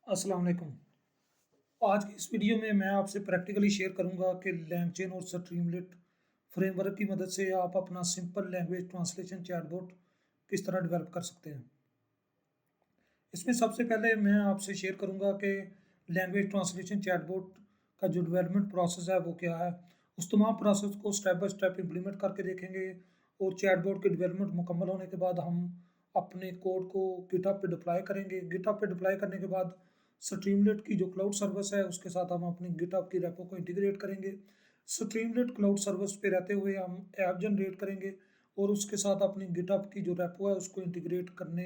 अस्सलाम वालेकुम। आज की इस वीडियो में मैं आपसे प्रैक्टिकली शेयर करूंगा कि लैंगचेन और स्ट्रीमलिट फ्रेमवर्क की मदद से आप अपना सिंपल लैंग्वेज ट्रांसलेशन चैटबॉट किस तरह डेवलप कर सकते हैं। इसमें सबसे पहले मैं आपसे शेयर करूंगा कि लैंग्वेज ट्रांसलेशन चैटबॉट का जो डेवलपमेंट प्रोसेस है वो क्या है। उस तमाम प्रोसेस को स्टेप बाय स्टेप इम्प्लीमेंट करके देखेंगे और चैटबॉट की डेवलपमेंट मुकम्मल होने के बाद हम अपने कोड को गिटहब पे डिप्लॉय करेंगे। गिटहब पे डिप्लॉय करने के बाद स्ट्रीमलेट की जो क्लाउड सर्विस है उसके साथ हम अपनी गिटहब की रेपो को इंटीग्रेट करेंगे। स्ट्रीमलेट क्लाउड सर्विस पे रहते हुए हम ऐप जनरेट करेंगे और उसके साथ अपनी गिटहब की जो रेपो है उसको इंटीग्रेट करने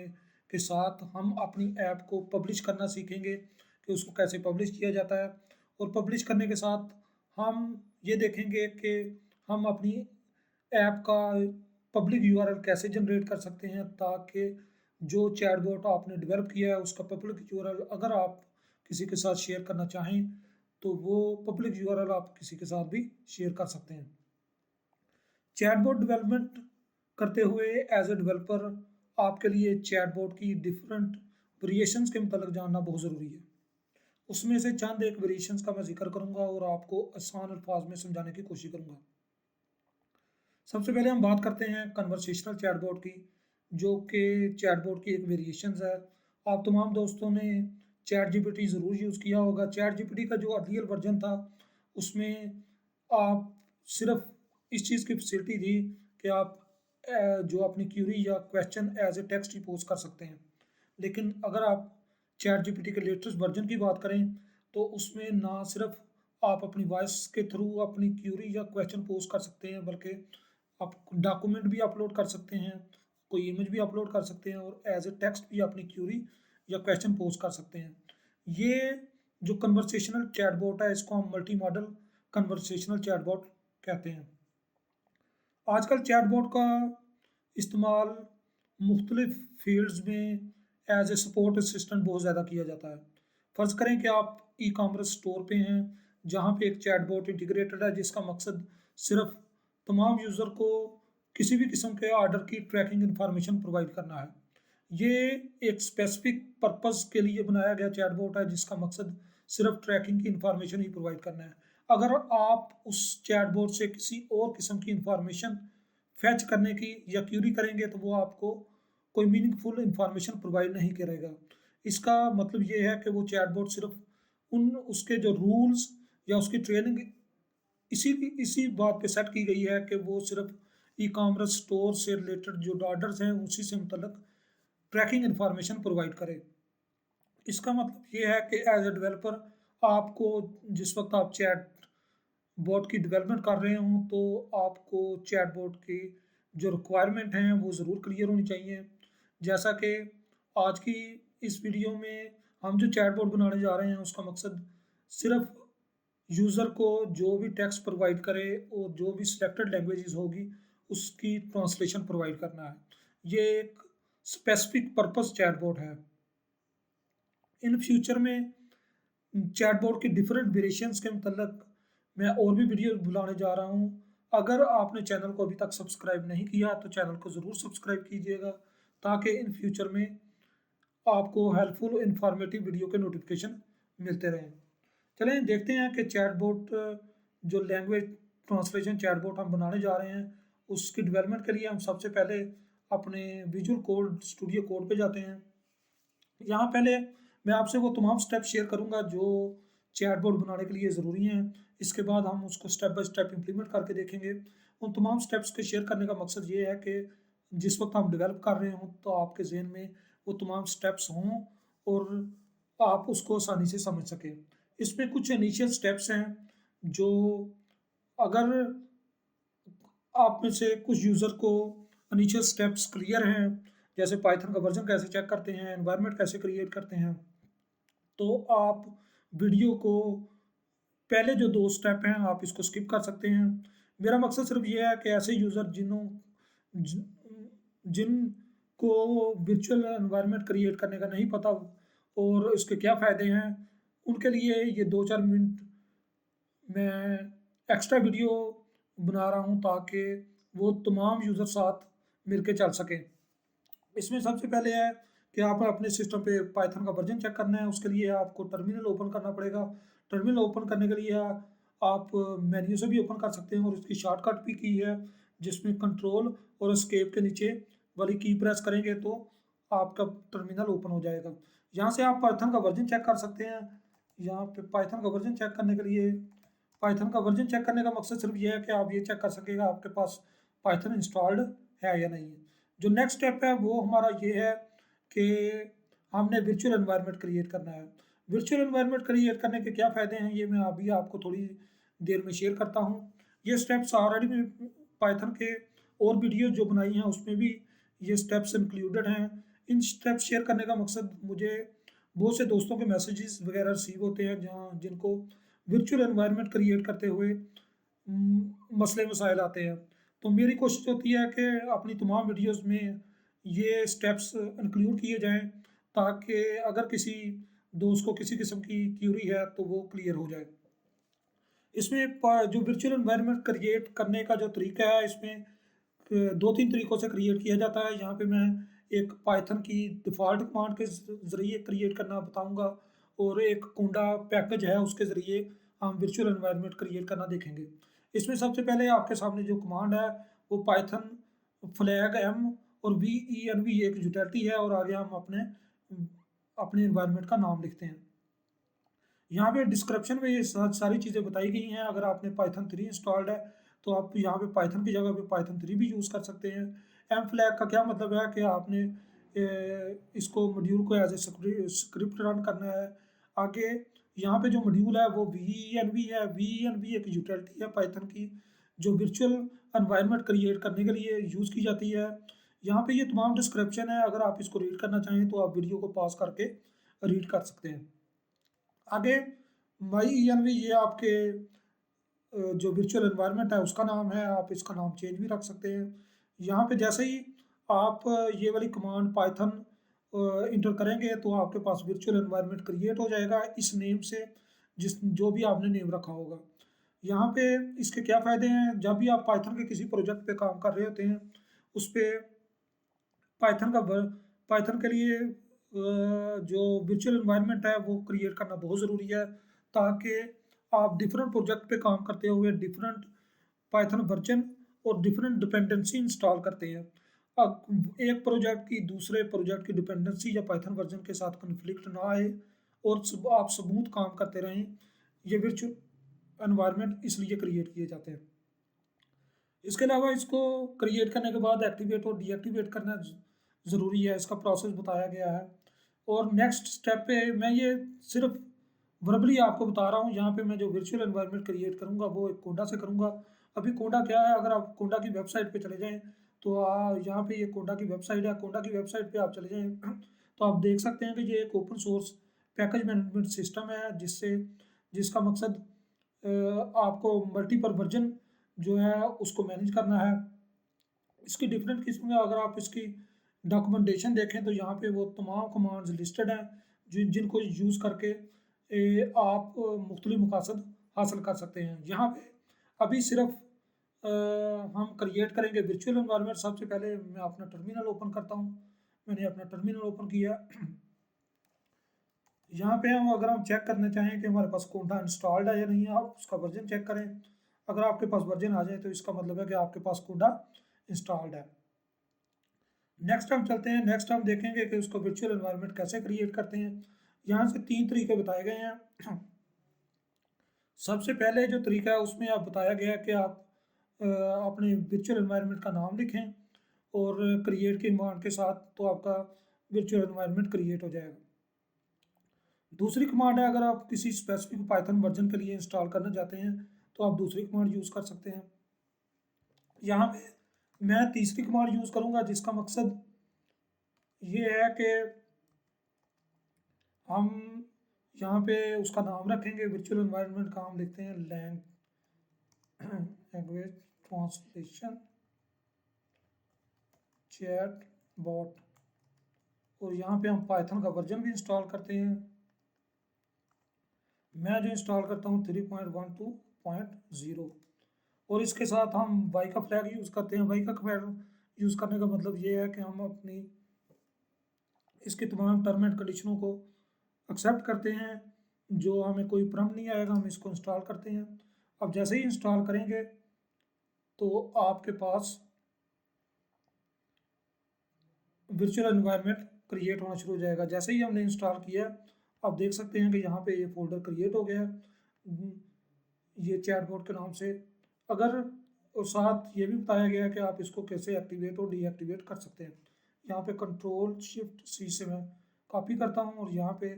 के साथ हम अपनी ऐप को पब्लिश करना सीखेंगे कि उसको कैसे पब्लिश किया जाता है। और पब्लिश करने के साथ हम ये देखेंगे कि हम अपनी ऐप का पब्लिक यूआरएल कैसे जनरेट कर सकते हैं ताकि जो चैटबॉट आपने डेवलप किया है उसका पब्लिक यूआरएल अगर आप किसी के साथ शेयर करना चाहें तो वो पब्लिक यूआरएल आप किसी के साथ भी शेयर कर सकते हैं। चैटबॉट डेवलपमेंट करते हुए एज ए डेवलपर आपके लिए चैटबॉट की डिफरेंट वेरिएशंस के मतलब जानना बहुत ज़रूरी है। उसमें से चंद एक वेरिएशंस का मैं जिक्र करूंगा और आपको आसान अल्फाज में समझाने की कोशिश करूंगा। सबसे पहले हम बात करते हैं कन्वर्सेशनल चैटबॉट की, जो कि चैटबॉट की एक वेरिएशंस है। आप तमाम दोस्तों ने चैट जीपीटी ज़रूर यूज़ किया होगा। चैट जीपीटी का जो अर्लियर वर्जन था उसमें आप सिर्फ इस चीज़ की फैसिलिटी थी कि आप जो अपनी क्यूरी या क्वेश्चन एज ए टेक्स्ट ही पोस्ट कर सकते हैं। लेकिन अगर आप चैट जीपीटी के लेटेस्ट वर्जन की बात करें तो उसमें ना सिर्फ आप अपनी वॉइस के थ्रू अपनी क्यूरी या क्वेश्चन पोस्ट कर सकते हैं बल्कि आप डॉक्यूमेंट भी अपलोड कर सकते हैं, कोई इमेज भी अपलोड कर सकते हैं और एज ए टेक्स्ट भी अपनी क्यूरी या क्वेश्चन पोस्ट कर सकते हैं। ये जो कन्वर्सेशनल चैटबॉट है इसको हम मल्टी मॉडल कन्वर्सेशनल चैटबॉट कहते हैं। आजकल चैटबॉट का इस्तेमाल मुख्तलिफ फील्ड्स में एज ए सपोर्ट असिस्टेंट बहुत ज़्यादा किया जाता है। फ़र्ज़ करें कि आप ई कॉमर्स स्टोर पे हैं जहाँ पे एक चैटबॉट इंटीग्रेटेड है जिसका मकसद सिर्फ तमाम यूज़र को किसी भी किस्म के ऑर्डर की ट्रैकिंग इंफॉर्मेशन प्रोवाइड करना है। ये एक स्पेसिफिक पर्पस के लिए बनाया गया चैटबॉट है जिसका मकसद सिर्फ ट्रैकिंग की इंफॉर्मेशन ही प्रोवाइड करना है। अगर आप उस चैटबॉट से किसी और किस्म की इंफॉर्मेशन फैच करने की या क्यूरी करेंगे तो वो आपको कोई मीनिंगफुल इंफॉर्मेशन प्रोवाइड नहीं करेगा। इसका मतलब ये है कि वो चैटबॉट सिर्फ उन उसके जो रूल्स या उसकी ट्रेनिंग इसी बात पे सेट की गई है कि वो सिर्फ ई कॉमर्स स्टोर से रिलेटेड जो ऑर्डर्स हैं उसी से मुतल्लिक ट्रैकिंग इंफॉर्मेशन प्रोवाइड करे। इसका मतलब ये है कि एज ए डेवलपर आपको जिस वक्त आप चैट बोट की डेवलपमेंट कर रहे हों तो आपको चैट बोट की जो रिक्वायरमेंट हैं वो ज़रूर क्लियर होनी चाहिए। जैसा कि आज की इस वीडियो में हम जो चैट बोट बनाने जा रहे हैं उसका मकसद सिर्फ यूज़र को जो भी टेक्स्ट प्रोवाइड करे और जो भी सिलेक्टेड लैंग्वेजेस होगी उसकी ट्रांसलेशन प्रोवाइड करना है। ये एक स्पेसिफिक पर्पस चैटबॉट है। इन फ्यूचर में चैटबॉट की डिफरेंट वेरिएशंस के मतलब मैं और भी वीडियो बुलाने जा रहा हूँ। अगर आपने चैनल को अभी तक सब्सक्राइब नहीं किया तो चैनल को ज़रूर सब्सक्राइब कीजिएगा ताकि इन फ्यूचर में आपको हेल्पफुल इंफॉर्मेटिव वीडियो के नोटिफिकेशन मिलते रहें। चलें देखते हैं कि चैटबॉट जो लैंग्वेज ट्रांसलेशन चैटबॉट हम बनाने जा रहे हैं उसकी डेवलपमेंट के लिए हम सबसे पहले अपने विजुअल कोड स्टूडियो कोड पे जाते हैं। यहाँ पहले मैं आपसे वो तमाम स्टेप शेयर करूँगा जो चैटबॉट बनाने के लिए ज़रूरी हैं। इसके बाद हम उसको स्टेप बाय स्टेप इम्प्लीमेंट करके देखेंगे। उन तमाम स्टेप्स के शेयर करने का मकसद ये है कि जिस वक्त हम डेवलप कर रहे हों तो आपके जहन में वो तमाम स्टेप्स हों और आप उसको आसानी से समझ सकें। इसमें कुछ इनिशियल स्टेप्स हैं जो अगर आप में से कुछ यूज़र को इनिशियल स्टेप्स क्लियर हैं, जैसे पाइथन का वर्जन कैसे चेक करते हैं, एनवायरनमेंट कैसे क्रिएट करते हैं, तो आप वीडियो को पहले जो 2 स्टेप हैं आप इसको स्किप कर सकते हैं। मेरा मकसद सिर्फ ये है कि ऐसे यूज़र जिन जिनको वर्चुअल एनवायरनमेंट क्रिएट करने का नहीं पता और इसके क्या फ़ायदे हैं, उनके लिए ये 2-4 मिनट मैं एक्स्ट्रा वीडियो बना रहा हूँ ताकि वो तमाम यूज़र साथ मिलके चल सकें। इसमें सबसे पहले है कि आप अपने सिस्टम पे पाइथन का वर्जन चेक करना है, उसके लिए आपको टर्मिनल ओपन करना पड़ेगा। टर्मिनल ओपन करने के लिए आप मेन्यू से भी ओपन कर सकते हैं, और इसकी शॉर्टकट भी की है, जिसमें कंट्रोल और एस्केप के नीचे वाली की प्रेस करेंगे तो आपका टर्मिनल ओपन हो जाएगा। यहाँ से आप पाइथन का वर्जन चेक कर सकते हैं। यहाँ पे पाइथन का वर्जन चेक करने के लिए, पाइथन का वर्जन चेक करने का मकसद सिर्फ ये है कि आप ये चेक कर सकेगा आपके पास पाइथन इंस्टॉल्ड है या नहीं है। जो नेक्स्ट स्टेप है वो हमारा ये है कि हमने वर्चुअल एनवायरनमेंट क्रिएट करना है। वर्चुअल एनवायरनमेंट क्रिएट करने के क्या फ़ायदे हैं, ये मैं अभी आपको थोड़ी देर में शेयर करता हूँ। ये स्टेप्स ऑलरेडी मैं पाइथन के और वीडियो जो बनाई हैं उसमें भी ये स्टेप्स इंक्लूडेड हैं। इन स्टेप्स शेयर करने का मकसद, मुझे बहुत से दोस्तों के मैसेजेस वगैरह रिसीव होते हैं जहाँ जिनको वर्चुअल एनवायरनमेंट क्रिएट करते हुए मसले मसाइल आते हैं। तो मेरी कोशिश होती है कि अपनी तमाम वीडियोस में ये स्टेप्स इंक्लूड किए जाएं, ताकि अगर किसी दोस्त को किसी किस्म की क्यूरी है तो वो क्लियर हो जाए। इसमें जो वर्चुअल एनवायरनमेंट क्रिएट करने का जो तरीका है, इसमें दो तीन तरीक़ों से क्रिएट किया जाता है। यहाँ पे मैं एक पाइथन की डिफ़ॉल्ट कमांड के ज़रिए क्रिएट करना बताऊँगा, और एक कुंडा पैकेज है उसके ज़रिए हम वर्चुअल एनवायरनमेंट क्रिएट करना देखेंगे। इसमें सबसे पहले आपके सामने जो कमांड है वो पाइथन फ्लैग एम और VENV एक यूटिलिटी है, और आगे हम अपने एनवायरनमेंट का नाम लिखते हैं। यहाँ पे डिस्क्रिप्शन में ये सारी चीज़ें बताई गई हैं। अगर आपने पाइथन 3 इंस्टॉल्ड है तो आप यहाँ पे पाइथन की जगह पे पाइथन 3 भी यूज़ कर सकते हैं। एम फ्लैग का क्या मतलब है कि आपने इसको मॉड्यूल को एज ए स्क्रिप्ट रन करना है। आगे यहाँ पे जो मॉड्यूल है वो VENV है। VENV एक यूटिलिटी है पाइथन की, जो वर्चुअल एनवायरनमेंट क्रिएट करने के लिए यूज़ की जाती है। यहाँ पे ये तमाम डिस्क्रिप्शन है, अगर आप इसको रीड करना चाहें तो आप वीडियो को पॉज करके रीड कर सकते हैं। आगे MyENV ये आपके जो वर्चुअल एनवायरनमेंट है उसका नाम है, आप इसका नाम चेंज भी रख सकते हैं। यहाँ पे जैसे ही आप ये वाली कमांड पाइथन इंटर करेंगे तो आपके पास वर्चुअल एनवायरनमेंट क्रिएट हो जाएगा इस नेम से, जो भी आपने नेम रखा होगा। यहाँ पे इसके क्या फ़ायदे हैं, जब भी आप पाइथन के किसी प्रोजेक्ट पे काम कर रहे होते हैं, उस पे पाइथन के लिए जो वर्चुअल एनवायरनमेंट है वो क्रिएट करना बहुत ज़रूरी है, ताकि आप डिफरेंट प्रोजेक्ट पे काम करते हुए डिफरेंट पाइथन वर्जन और डिफरेंट डिपेंडेंसी इंस्टॉल करते हैं। अब एक प्रोजेक्ट की दूसरे प्रोजेक्ट की डिपेंडेंसी या पाइथन वर्जन के साथ कन्फ्लिक्ट ना आए, और आप स्मूथ काम करते रहें। ये वर्चुअल एनवायरनमेंट इसलिए क्रिएट किए जाते हैं। इसके अलावा इसको क्रिएट करने के बाद एक्टिवेट और डीएक्टिवेट करना ज़रूरी है, इसका प्रोसेस बताया गया है। और नेक्स्ट स्टेप पे मैं ये सिर्फ वर्बली आपको बता रहा हूँ। यहाँ पे मैं जो वर्चुअल एनवायरनमेंट क्रिएट करूँगा वो एक कोडा से करूँगा। अभी कोडा क्या है, अगर आप कोडा की वेबसाइट पे चले जाएँ तो यहाँ पे ये कोडा की वेबसाइट है। कोडा की वेबसाइट पे आप चले जाएँ तो आप देख सकते हैं कि ये एक open source package management system है, जिसका मकसद आपको मल्टीपल वर्जन जो है उसको मैनेज करना है। इसकी डिफरेंट किस्म का अगर आप इसकी डॉक्यूमेंटेशन देखें तो यहाँ पे वो तमाम कमांड्स लिस्टेड हैं जिनको यूज़ करके आप मुख्तलिफ मकासद हासिल कर सकते हैं। यहाँ पे अभी सिर्फ हम क्रिएट करेंगे वर्चुअल एनवायरनमेंट। सबसे पहले मैं अपना टर्मिनल ओपन करता हूँ। मैंने अपना टर्मिनल ओपन किया। यहाँ पे अगर हम चेक करना चाहें कि हमारे पास कोडा इंस्टॉल्ड है या नहीं है, आप उसका वर्जन चेक करें। अगर आपके पास वर्जन आ जाए तो इसका मतलब है कि आपके पास कोडा इंस्टॉल्ड है। नेक्स्ट हम चलते हैं। नेक्स्ट हम देखेंगे कि उसको वर्चुअल एनवायरनमेंट कैसे क्रिएट करते हैं। यहाँ से 3 तरीके बताए गए हैं। सबसे पहले जो तरीका है उसमें आप बताया गया है कि आप अपने वर्चुअल एनवायरनमेंट का नाम लिखें और क्रिएट के कमांड के साथ, तो आपका वर्चुअल एनवायरनमेंट क्रिएट हो जाएगा। दूसरी कमांड है, अगर आप किसी स्पेसिफिक पाइथन वर्जन के लिए इंस्टॉल करना चाहते हैं तो आप दूसरी कमांड यूज़ कर सकते हैं। यहाँ पे मैं तीसरी कमांड यूज़ करूँगा, जिसका मकसद ये है कि हम यहाँ पे उसका नाम रखेंगे। वर्चुअल एनवायरनमेंट का हम लिखते हैं लैंग्वेज ट्रांसलेशन चैट बॉट, और यहाँ पे हम पाइथन का वर्जन भी इंस्टॉल करते हैं। मैं जो इंस्टॉल करता हूँ 3.12.0, और इसके साथ हम वाई का फ्लैग यूज़ करते हैं। वाई का फ्लैग यूज़ करने का मतलब ये है कि हम अपनी इसके तमाम टर्म एंड कंडीशनों को एक्सेप्ट करते हैं। जो हमें कोई प्रॉब्लम नहीं आएगा, हम इसको इंस्टॉल करते हैं। अब जैसे ही इंस्टॉल करेंगे तो आपके पास वर्चुअल एनवायरनमेंट क्रिएट होना शुरू हो जाएगा। जैसे ही हमने इंस्टॉल किया, आप देख सकते हैं कि यहाँ पे ये फोल्डर क्रिएट हो गया है ये चैटबॉट के नाम से। अगर और साथ ये भी बताया गया है कि आप इसको कैसे एक्टिवेट और डीएक्टिवेट कर सकते हैं। यहाँ पे कंट्रोल शिफ्ट सी से मैं कॉपी करता हूँ और यहाँ पे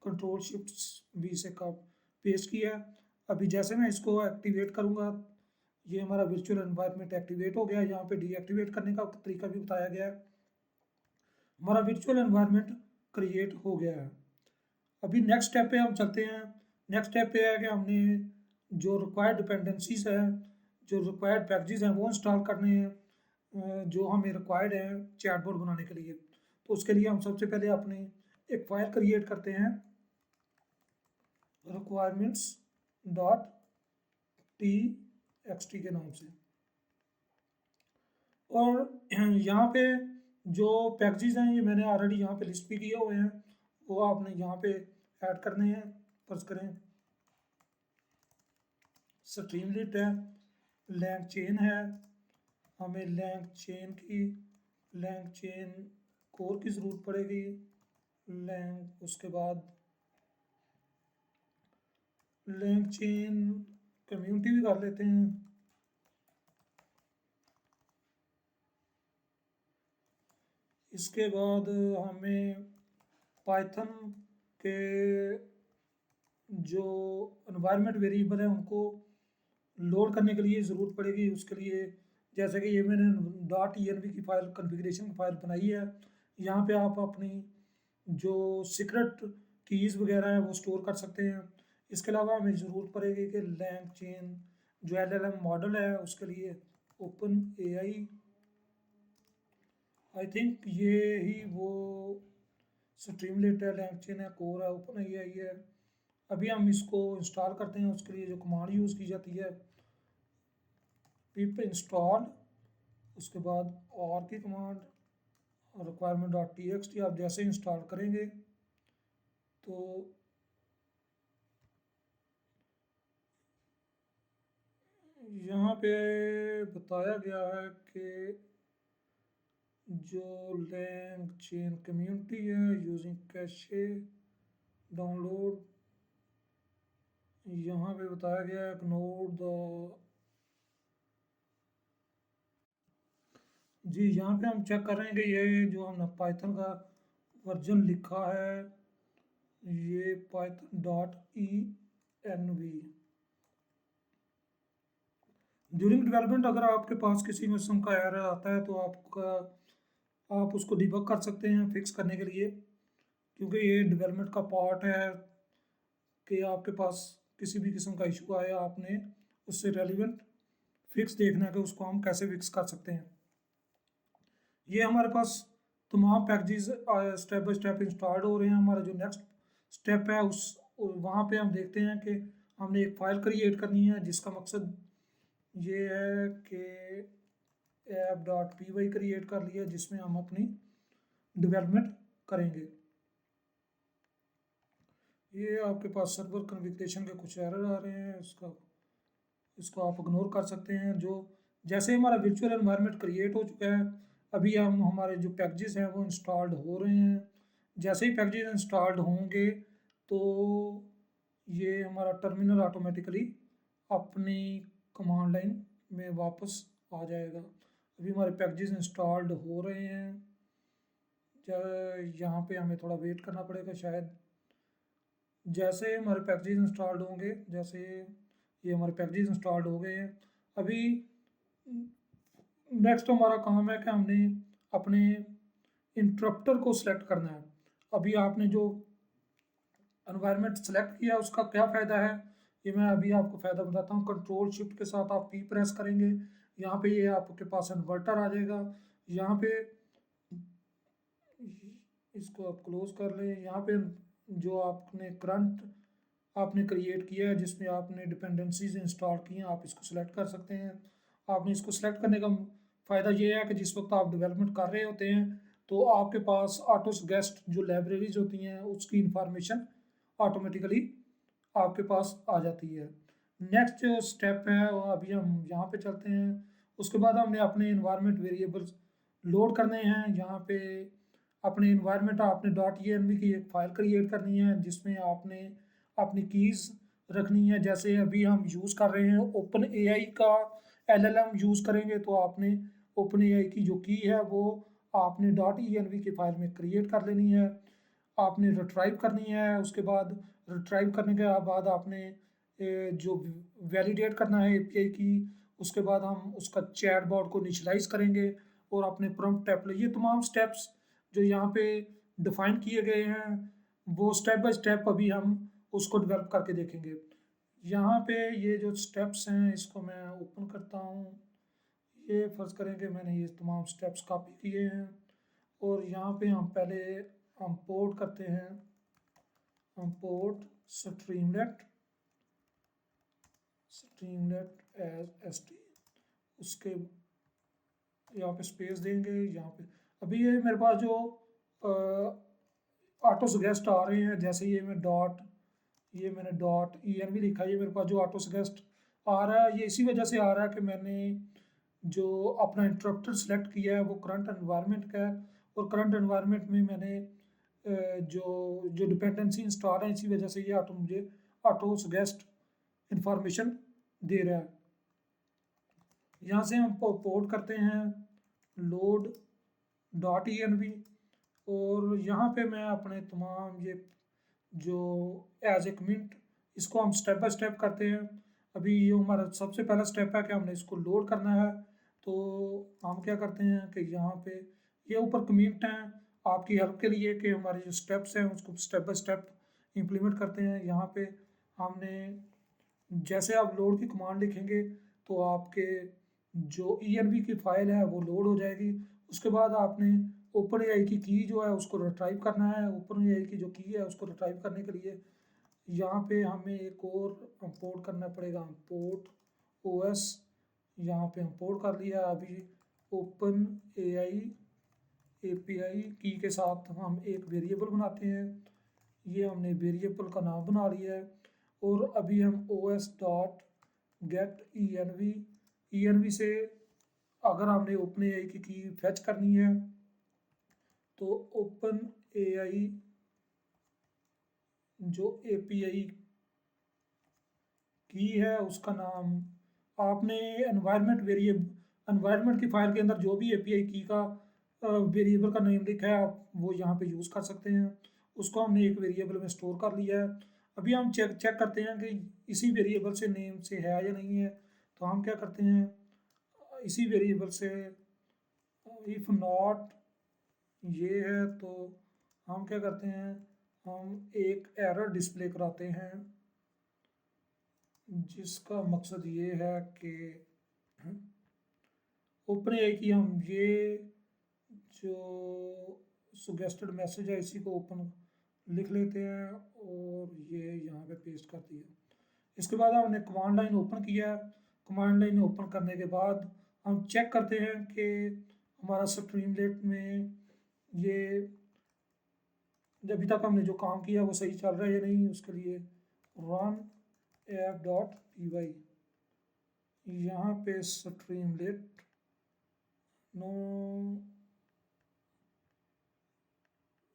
कंट्रोल शिफ्ट वी से पेस्ट किया है। अभी जैसे मैं इसको एक्टिवेट करूँगा, ये हमारा वर्चुअल एनवायरनमेंट एक्टिवेट हो गया। यहाँ पे डीएक्टिवेट करने का तरीका भी बताया गया है। हमारा वर्चुअल एनवायरनमेंट क्रिएट हो गया है। अभी नेक्स्ट स्टेप पे हम चलते हैं। नेक्स्ट स्टेप पे है कि हमने जो रिक्वायर्ड डिपेंडेंसीज है, जो रिक्वायर्ड पैकेजेस हैं, वो इंस्टॉल करने हैं जो हमें रिक्वायर्ड है चैटबॉट बनाने के लिए। तो उसके लिए हम सबसे पहले अपनी एक फाइल क्रिएट करते हैं रिक्वायरमेंट्स डॉट txt के नाम से। और यहाँ पे जो पैकेजेस हैं ये मैंने ऑलरेडी यहाँ पे लिस्ट भी किए हुए हैं, वो आपने यहाँ पे ऐड करने हैं। फर्ज करें स्ट्रीमलीट है, लैंग चेन है, हमें लैंग चेन कोर की ज़रूरत पड़ेगी। लैंग उसके बाद लैंग चेन कम्युनिटी भी कर लेते हैं। इसके बाद हमें पाइथन के जो एनवायरनमेंट वेरिएबल है उनको लोड करने के लिए ज़रूरत पड़ेगी। उसके लिए जैसे कि ये मैंने .env की फाइल कॉन्फ़िगरेशन की फाइल बनाई है। यहाँ पे आप अपनी जो सीक्रेट कीज़ वगैरह है वो स्टोर कर सकते हैं। इसके अलावा हमें ज़रूरत पड़ेगी कि लैंग चेन जो LLM मॉडल है उसके लिए ओपन AI, आई थिंक ये ही वो स्ट्रीमलीट है, लैंग चेन है, कोर है, ओपन AI है। अभी हम इसको इंस्टॉल करते हैं। उसके लिए जो कमांड यूज़ की जाती है पिप इंस्टॉल, उसके बाद और की कमांड रिक्वायरमेंट डॉट txt। आप जैसे इंस्टॉल करेंगे तो यहाँ पे बताया गया है कि जो लैंग चेन कम्युनिटी है यूजिंग कैशे डाउनलोड, यहाँ पे बताया गया है इग्नोर द। जी यहाँ पे हम चेक कर रहे हैं कि ये जो हमने पाइथन का वर्जन लिखा है ये python.env। ड्यूरिंग डेवलपमेंट अगर आपके पास किसी किस्म का एरर आता है तो आप उसको डिबग कर सकते हैं फिक्स करने के लिए, क्योंकि ये डेवलपमेंट का पार्ट है कि आपके पास किसी भी किस्म का इशू आया आपने उससे रेलिवेंट फिक्स देखना है कि उसको हम कैसे फिक्स कर सकते हैं। ये हमारे पास तमाम packages step by step installed हो रहे हैं। हमारा जो नेक्स्ट स्टेप है उस वहाँ पे हम देखते हैं कि हमने एक फ़ाइल क्रिएट करनी है जिसका मकसद ये है कि app.py क्रिएट कर लिया जिसमें हम अपनी डेवलपमेंट करेंगे। ये आपके पास सर्वर कॉन्फ़िगरेशन के कुछ एरर आ रहे हैं, इसको आप इग्नोर कर सकते हैं। जो जैसे हमारा वर्चुअल एनवायरनमेंट क्रिएट हो चुका है, अभी हम हमारे जो पैकेजेस हैं वो इंस्टॉल्ड हो रहे हैं। जैसे ही पैकेजेस इंस्टॉल्ड होंगे तो ये हमारा टर्मिनल ऑटोमेटिकली अपनी कमांड लाइन में वापस आ जाएगा। अभी हमारे पैकेजेस इंस्टॉल्ड हो रहे हैं। यहाँ पे हमें थोड़ा वेट करना पड़ेगा शायद। जैसे हमारे पैकेजेस इंस्टॉल्ड होंगे, जैसे ये हमारे पैकेजेस इंस्टॉल्ड हो गए हैं, अभी नेक्स्ट हमारा काम है कि हमने अपने इंटरप्टर को सिलेक्ट करना है। अभी आपने जो एनवायरनमेंट सेलेक्ट किया उसका क्या फ़ायदा है ये मैं अभी आपको फ़ायदा बताता हूँ। कंट्रोल शिफ्ट के साथ आप P प्रेस करेंगे, यहाँ पे ये आपके पास इन्वर्टर आ जाएगा। यहाँ पे इसको आप क्लोज कर लें। यहाँ पे जो आपने करंट आपने क्रिएट किया है जिसमें आपने डिपेंडेंसीज इंस्टॉल की हैं आप इसको सिलेक्ट कर सकते हैं। आपने इसको सिलेक्ट करने का फ़ायदा ये है कि जिस वक्त आप डेवलपमेंट कर रहे होते हैं तो आपके पास ऑटोसगेस्ट जो लाइब्रेरीज होती हैं उसकी इंफॉर्मेशन ऑटोमेटिकली आपके पास आ जाती है। नेक्स्ट जो स्टेप है वो अभी हम यहाँ पे चलते हैं। उसके बाद हमने अपने इन्वायरमेंट वेरिएबल्स लोड करने हैं। यहाँ पे अपने इन्वायरमेंट आपने .env की एक फ़ाइल क्रिएट करनी है जिसमें आपने अपनी कीज़ रखनी है। जैसे अभी हम यूज़ कर रहे हैं ओपन एआई का LLM यूज़ करेंगे तो आपने ओपन एआई की जो की है वो आपने .env की फ़ाइल में क्रिएट कर लेनी है। आपने रिट्राइव करनी है। उसके बाद रिट्राइव करने के बाद आपने जो वैलिडेट करना है एपीआई की। उसके बाद हम उसका चैटबॉट को इनिशियलाइज करेंगे और अपने प्रॉम्प्ट टेम्पलेट, ये तमाम स्टेप्स जो यहाँ पे डिफाइन किए गए हैं वो स्टेप बाय स्टेप अभी हम उसको डेवलप करके देखेंगे। यहाँ पे ये जो स्टेप्स हैं इसको मैं ओपन करता हूँ। ये फर्ज करें कि मैंने ये तमाम स्टेप्स कॉपी किए हैं और यहाँ पे हम पहले इंपोर्ट करते हैं, इंपोर्ट स्ट्रीमलेट एज st। उसके यहाँ पे स्पेस देंगे। यहाँ पे अभी ये मेरे पास जो ऑटोसगेस्ट आ रहे हैं, जैसे ये मैंने .env लिखा है, ये मेरे पास जो ऑटोसगेस्ट आ रहा है ये इसी वजह से आ रहा है कि मैंने जो अपना इंटरप्टर सेलेक्ट किया है वो करंट एनवायरनमेंट का है और करंट एनवायरनमेंट में मैंने जो डिपेंडेंसी इंस्टॉल है इसी वजह से ये मुझे ऑटोसगेस्ट इंफॉर्मेशन दे रहा है। यहाँ से हम पोर्ट करते हैं लोड .env और यहाँ पे मैं अपने तमाम ये जो एज ए कमेंट इसको हम स्टेप बाय स्टेप करते हैं। अभी ये हमारा सबसे पहला स्टेप है कि हमने इसको लोड करना है। तो हम क्या करते हैं कि यहाँ पे ये ऊपर कमेंट हैं आपकी हेल्प के लिए कि हमारे जो स्टेप्स हैं उसको स्टेप बाय स्टेप इम्प्लीमेंट करते हैं। यहाँ पे हमने जैसे आप लोड की कमांड लिखेंगे तो आपके जो env की फाइल है वो लोड हो जाएगी। उसके बाद आपने ओपन एआई की जो है उसको रिट्राइव करना है। ओपन एआई की जो की है उसको रिट्राइव करने के लिए यहाँ पे हमें एक और इंपोर्ट करना पड़ेगा, इंपोर्ट OS। यहाँ पे इंपोर्ट कर लिया। अभी ओपन एआई API की के साथ हम एक वेरिएबल बनाते हैं। ये हमने वेरिएबल का नाम बना लिया है और अभी हम os डॉट गेट env से अगर हमने ओपन एआई की फैच करनी है तो ओपन एआई जो API की है उसका नाम आपने एनवायरनमेंट की फाइल के अंदर जो भी API की का वेरिएबल का नेम लिखा है आप वो यहाँ पे यूज़ कर सकते हैं। उसको हमने एक वेरिएबल में स्टोर कर लिया है। अभी हम चेक करते हैं कि इसी वेरिएबल से नेम से है या नहीं है। तो हम क्या करते हैं इसी वेरिएबल से इफ़ नॉट ये है तो हम क्या करते हैं हम एक एरर डिस्प्ले कराते हैं जिसका मकसद ये है कि ओपन एआई की हम ये जो सुगेस्टेड मैसेज है इसी को ओपन लिख लेते हैं और ये यहाँ पे पेस्ट कर दिया। इसके बाद हमने कमांड लाइन ओपन किया। कमांड लाइन ओपन करने के बाद हम चेक करते हैं कि हमारा स्ट्रीमलेट में ये अभी तक हमने जो काम किया वो सही चल रहा है या नहीं। उसके लिए run app.py यहाँ पे स्ट्रीमलेट नो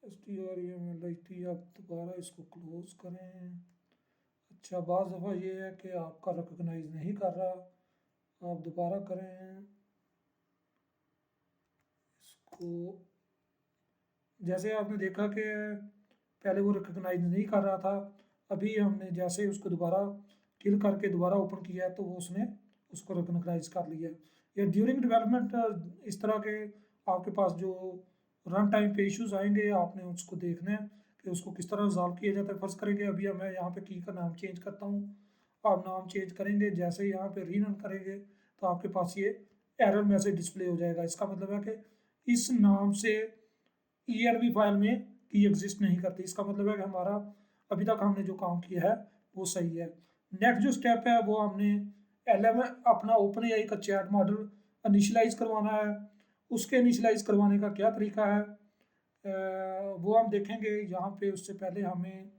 stremlist आप दोबारा इसको क्लोज करें। अच्छा, बाज़ दफ़ा ये है कि आपका रिकॉग्नाइज नहीं कर रहा, आप दोबारा करें इसको। जैसे आपने देखा कि पहले वो रिकॉग्नाइज नहीं कर रहा था, अभी हमने जैसे उसको दोबारा किल करके दोबारा ओपन किया है तो वो उसने उसको रिकॉग्नाइज कर लिया। या ड्यूरिंग डेवलपमेंट इस तरह के आपके पास जो रन टाइम पे इश्यूज आएंगे आपने उसको देखना है कि उसको किस तरह रिजॉल्व किया जाता है। फर्स्ट करेंगे अभी मैं यहाँ पे की का नाम चेंज करता हूँ। आप नाम चेंज करेंगे, जैसे यहाँ पे रीरन करेंगे तो आपके पास ये एरर मैसेज डिस्प्ले हो जाएगा। इसका मतलब है कि इस नाम से env फाइल में की एग्जिस्ट नहीं करती। इसका मतलब है कि हमारा अभी तक हमने जो काम किया है वो सही है। नेक्स्ट जो स्टेप है वो हमने अपना ओपन एआई का चैट मॉडल इनिशियलाइज करवाना है। उसके इनिशियलाइज करवाने का क्या तरीका है वो हम देखेंगे। यहाँ पे उससे पहले हमें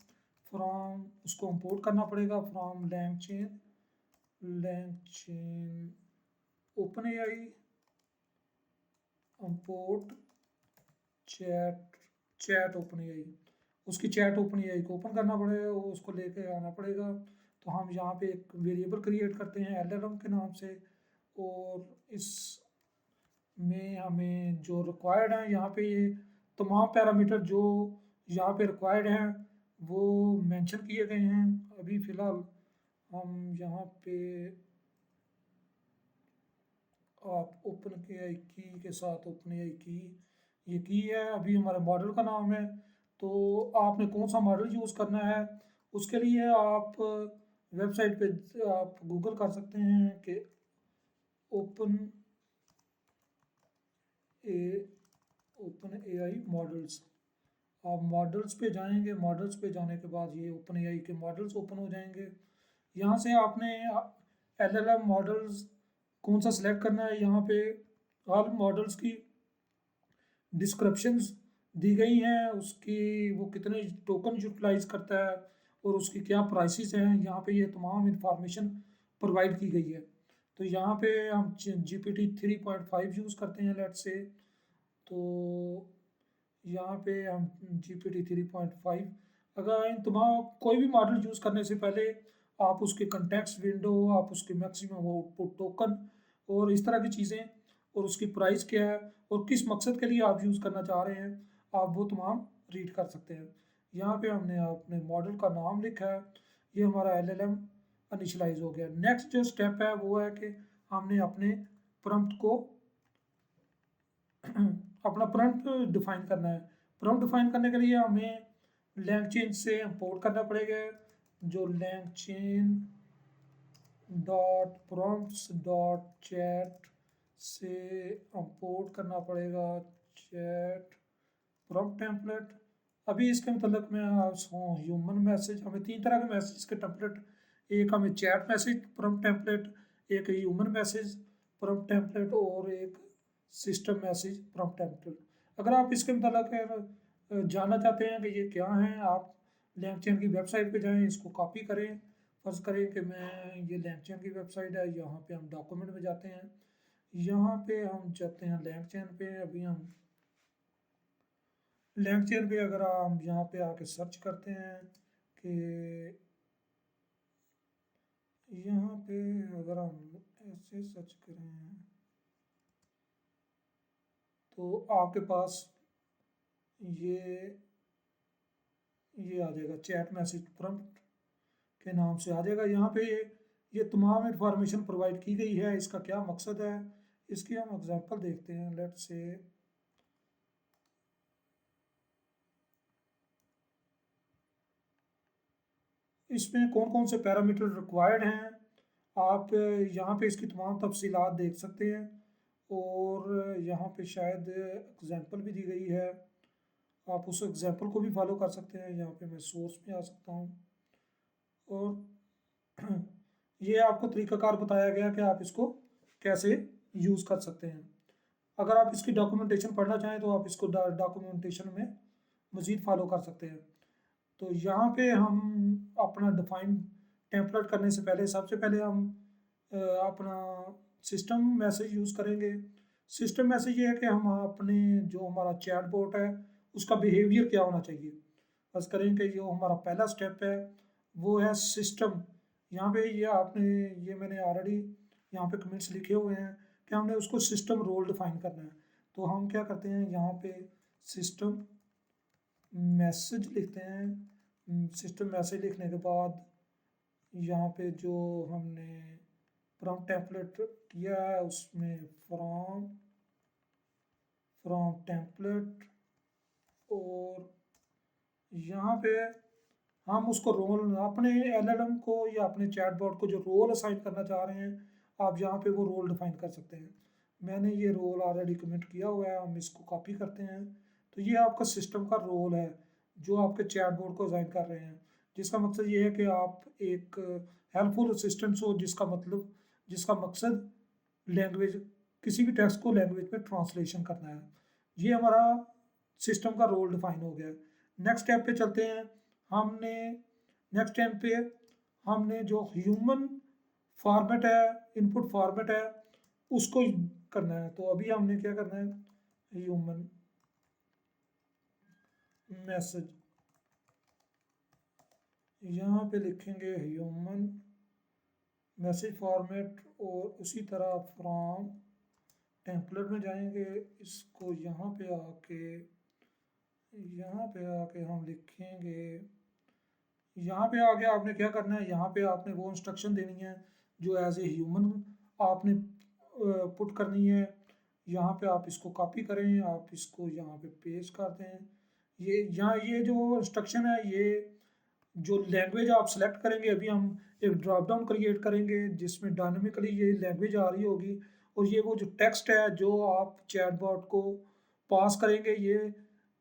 फ्रॉम उसको इंपोर्ट करना पड़ेगा, from LangChain open AI import chat chat open AI. उसकी चैट ओपन एआई को ओपन करना पड़ेगा, उसको लेके आना पड़ेगा। तो हम यहाँ पे एक वेरिएबल क्रिएट करते हैं LLM के नाम से, और इस में हमें जो रिक्वायर्ड है यहाँ पे ये तमाम पैरामीटर जो यहाँ पे रिक्वायर्ड हैं वो मेंशन किए गए हैं। अभी फ़िलहाल हम यहाँ पे आप ओपन के आई की के साथ ओपन आई की ये की है, अभी हमारे मॉडल का नाम है। तो आपने कौन सा मॉडल यूज़ करना है उसके लिए आप वेबसाइट पे आप गूगल कर सकते हैं कि ओपन ए ओपन एआई मॉडल्स। आप मॉडल्स पे जाएंगे, मॉडल्स पे जाने के बाद ये ओपन एआई के मॉडल्स ओपन हो जाएंगे। यहाँ से आपने LLM मॉडल्स कौन सा सिलेक्ट करना है। यहाँ पे हर मॉडल्स की डिस्क्रिप्शंस दी गई हैं, उसकी वो कितने टोकन यूटिलाइज करता है और उसकी क्या प्राइसेस हैं, यहाँ पे ये तमाम इंफॉर्मेशन प्रोवाइड की गई है। तो यहाँ पे हम GPT 3.5 यूज़ करते हैं लेट्स से। तो यहाँ पे हम GPT 3.5, अगर इन तमाम कोई भी मॉडल यूज़ करने से पहले आप उसके कंटेक्स्ट विंडो, आप उसके मैक्सिमम आउटपुट टोकन और इस तरह की चीज़ें, और उसकी प्राइस क्या है और किस मकसद के लिए आप यूज़ करना चाह रहे हैं, आप वो तमाम रीड कर सकते हैं। यहाँ पे हमने अपने मॉडल का नाम लिखा है, ये हमारा LLM इनिशलाइज हो गया। नेक्स्ट जो स्टेप है वो है कि हमने अपने प्रॉम्प्ट को अपना प्रॉम्प्ट डिफाइन करना है। प्रॉम्प्ट डिफाइन करने के लिए हमें लैंगचेन से इंपोर्ट करना पड़ेगा, जो LangChain dot prompts dot chat से इंपोर्ट करना पड़ेगा चैट प्रॉम्प्ट टेम्पलेट। अभी इसके मतलब मैं ह्यूमन मैसेज, हमें 3 तरह के मैसेज के टेम्पलेट, एक हमें चैट मैसेज प्रॉम्प्ट टेम्पलेट, एक ह्यूमन मैसेज प्रॉम्प्ट टेम्पलेट और एक सिस्टम मैसेज प्रॉम्प्ट टेम्पलेट। अगर आप इसके मतलब जानना चाहते हैं कि ये क्या है, आप लैंगचेन की वेबसाइट पे जाएं, इसको कॉपी करें। फर्ज करें कि मैं ये लैंगचेन की वेबसाइट है, यहाँ पे हम डॉक्यूमेंट में जाते हैं, यहाँ पे हम जाते हैं लैंगचेन पे। अभी हम लैंगचेन पे अगर हम यहाँ पे आके सर्च करते हैं कि यहाँ पे अगर हम ऐसे सर्च करें तो आपके पास ये आ जाएगा चैट मैसेज प्रॉम्प्ट के नाम से आ जाएगा। यहाँ पे ये तमाम इंफॉर्मेशन प्रोवाइड की गई है, इसका क्या मकसद है इसकी हम एग्जांपल देखते हैं। लेट्स से इसमें कौन कौन से पैरामीटर रिक्वायर्ड हैं, आप यहाँ पे इसकी तमाम तफसीलात देख सकते हैं, और यहाँ पे शायद एग्जांपल भी दी गई है, आप उस एग्जांपल को भी फॉलो कर सकते हैं। यहाँ पे मैं सोर्स पे आ सकता हूँ और ये आपको तरीक़ाकार बताया गया कि आप इसको कैसे यूज़ कर सकते हैं। अगर आप इसकी डॉक्यूमेंटेशन पढ़ना चाहें तो आप इसको डॉक्यूमेंटेशन में मज़ीद फॉलो कर सकते हैं। तो यहाँ पे हम अपना डिफाइन टेम्पलेट करने से पहले सबसे पहले हम अपना सिस्टम मैसेज यूज़ करेंगे। सिस्टम मैसेज ये है कि हम अपने जो हमारा चैट बोट है उसका बिहेवियर क्या होना चाहिए। बस करें कि जो हमारा पहला स्टेप है वो है सिस्टम। यहाँ पे ये आपने ये मैंने ऑलरेडी यहाँ पे कमेंट्स लिखे हुए हैं कि हमने उसको सिस्टम रोल डिफाइन करना है। तो हम क्या करते हैं, यहाँ पे सिस्टम मैसेज लिखते हैं। सिस्टम मैसेज लिखने के बाद यहाँ पे जो हमने प्रॉम्प्ट टेम्पलेट किया है उसमें फ्रॉम टेम्पलेट, और यहाँ पे हम उसको रोल अपने LLM को या अपने चैटबॉट को जो रोल असाइन करना चाह रहे हैं आप यहाँ पे वो रोल डिफाइन कर सकते हैं। मैंने ये रोल ऑलरेडी कमेंट किया हुआ है, हम इसको कॉपी करते हैं। तो ये आपका सिस्टम का रोल है जो आपके चैटबॉट को असाइन कर रहे हैं, जिसका मकसद ये है कि आप एक हेल्पफुल असिस्टेंस हो, जिसका मकसद लैंग्वेज किसी भी टेक्स्ट को लैंग्वेज में ट्रांसलेशन करना है। ये हमारा सिस्टम का रोल डिफाइन हो गया। नेक्स्ट स्टेप पे चलते हैं। हमने नेक्स्ट स्टेप पे हमने जो ह्यूमन फॉर्मेट है, इनपुट फॉर्मेट है, उसको करना है। तो अभी हमने क्या करना है, ह्यूमन मैसेज, यहाँ पे लिखेंगे ह्यूमन मैसेज फॉर्मेट, और उसी तरह फ्रॉम टेम्पलेट में जाएंगे, इसको यहाँ पे आके हम लिखेंगे, यहाँ पे आके आपने क्या करना है, यहाँ पे आपने वो इंस्ट्रक्शन देनी है जो एज ए ह्यूमन आपने पुट करनी है। यहाँ पे आप इसको कॉपी करें, आप इसको यहाँ पे पेस्ट कर दें। ये जो इंस्ट्रक्शन है, ये जो लैंग्वेज आप सेलेक्ट करेंगे, अभी हम एक ड्रॉप डाउन क्रिएट करेंगे जिसमें डायनामिकली ये लैंग्वेज आ रही होगी, और ये वो जो टेक्स्ट है जो आप चैटबॉट को पास करेंगे, ये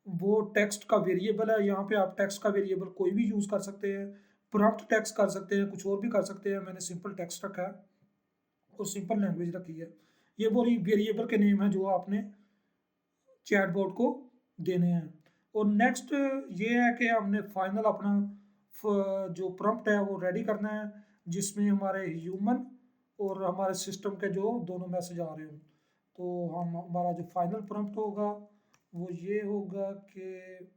वो टेक्स्ट का वेरिएबल है। यहाँ पे आप टेक्स्ट का वेरिएबल कोई भी यूज़ कर सकते हैं, प्रॉम्प्ट टेक्स्ट कर सकते हैं, कुछ और भी कर सकते हैं। मैंने सिंपल टेक्स्ट रखा है और सिंपल लैंग्वेज रखी है। ये वो वेरिएबल के नेम है जो आपने चैटबॉट को देने हैं। और नेक्स्ट ये है कि हमने फाइनल अपना जो प्रॉम्प्ट है वो रेडी करना है, जिसमें हमारे ह्यूमन और हमारे सिस्टम के जो दोनों मैसेज आ रहे हैं। तो हम हमारा जो फाइनल प्रॉम्प्ट होगा वो ये होगा कि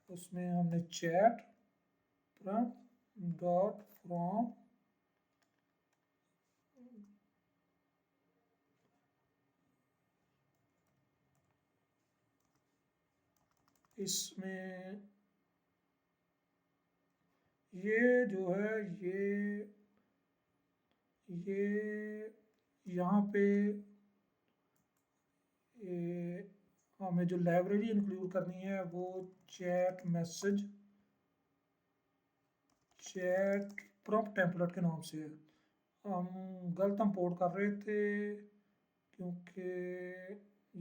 उसमें हमने चैट प्रॉम्प्ट डॉट फ्रॉम इसमें ये जो है ये यहाँ पे हमें जो लाइब्रेरी इंक्लूड करनी है वो chat message chat prompt template के नाम से है। हम गलत इंपोर्ट कर रहे थे, क्योंकि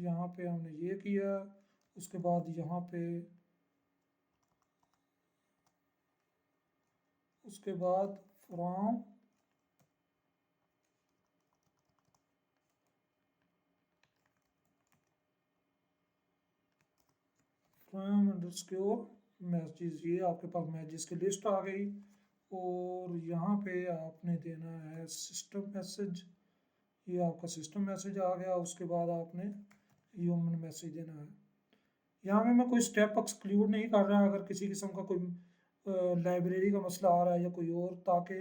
यहाँ पे हमने ये किया, उसके बाद यहाँ पे उसके बाद फ्रॉम अंडरस्कोर मैसेज, ये आपके पास मैसेज की लिस्ट आ गई। और यहाँ पे आपने देना है सिस्टम मैसेज, ये आपका सिस्टम मैसेज आ गया। उसके बाद आपने ह्यूमन मैसेज देना है। यहाँ पे मैं कोई स्टेप एक्सक्लूड नहीं कर रहा अगर किसी किस्म का कोई लाइब्रेरी का मसला आ रहा है या कोई और, ताकि